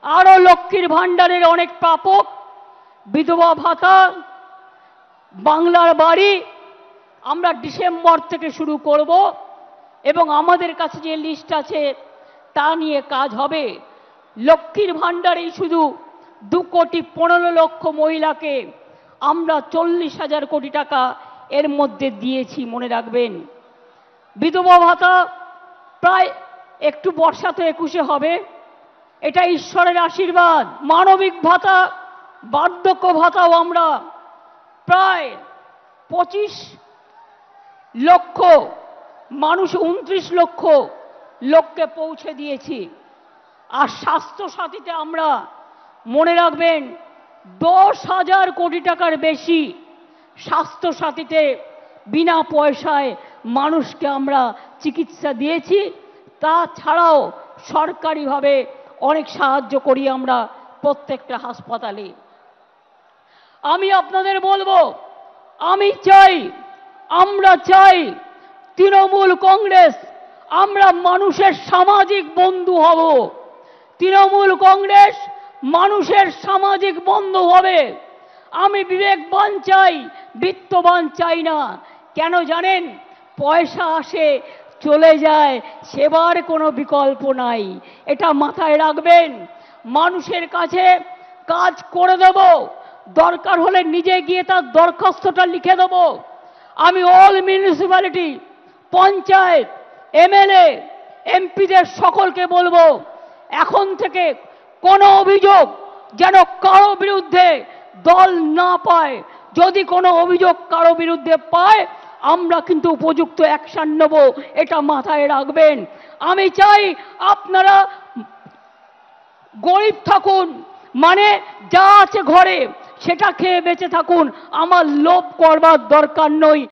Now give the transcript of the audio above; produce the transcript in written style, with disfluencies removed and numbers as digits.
আরো লক্ষ্মীর ভাণ্ডারের অনেক প্রাপক, বিধবা ভাতা, বাংলার বাড়ি আমরা ডিসেম্বর থেকে শুরু করব এবং আমাদের কাছে যে লিস্ট আছে তা নিয়ে কাজ হবে। লক্ষ্মীর ভাণ্ডারেই শুধু 2,15,00,000 মহিলাকে আমরা 40,000 কোটি টাকা এর মধ্যে দিয়েছি, মনে রাখবেন। বিধবা ভাতা প্রায় একটু বর্ষা তো 21-এ হবে, এটা ঈশ্বরের আশীর্বাদ। মানবিক ভাতা, বার্ধক্য ভাতাও আমরা প্রায় 25 লক্ষ মানুষ, 29 লক্ষ লোককে পৌঁছে দিয়েছি। আর স্বাস্থ্য সাথীতে আমরা, মনে রাখবেন, 10,000 কোটি টাকার বেশি স্বাস্থ্য সাথীতে বিনা পয়সায় মানুষকে আমরা চিকিৎসা দিয়েছি। তাছাড়াও সরকারিভাবে অনেক সাহায্য করি আমরা প্রত্যেকটা হাসপাতালে। আমি আপনাদের বলবো, আমরা চাই তৃণমূল কংগ্রেস, আমরা মানুষের সামাজিক বন্ধু হব। তৃণমূল কংগ্রেস মানুষের সামাজিক বন্ধু হবে। আমি বিবেকবান চাই, বিত্তবান চাই না। কেন জানেন? পয়সা আসে চলে যায়, সেবার কোনো বিকল্প নাই, এটা মাথায় রাখবেন। মানুষের কাছে কাজ করে দেব, দরকার হলে নিজে গিয়ে তার দরখাস্তটা লিখে দেব। আমি অল মিউনিসিপ্যালিটি, পঞ্চায়েত, এমএলএ, এমপিদের সকলকে বলবো, এখন থেকে কোনো অভিযোগ যেন কারো বিরুদ্ধে দল না পায়। যদি কোনো অভিযোগ কারো বিরুদ্ধে পায়, আমরা কিন্তু উপযুক্ত অ্যাকশন নেব, এটা মাথায় রাখবেন। আমি চাই আপনারা গরিব থাকুন, মানে যা আছে ঘরে সেটা খেয়ে বেঁচে থাকুন। আমার লোভ করবার দরকার নয়।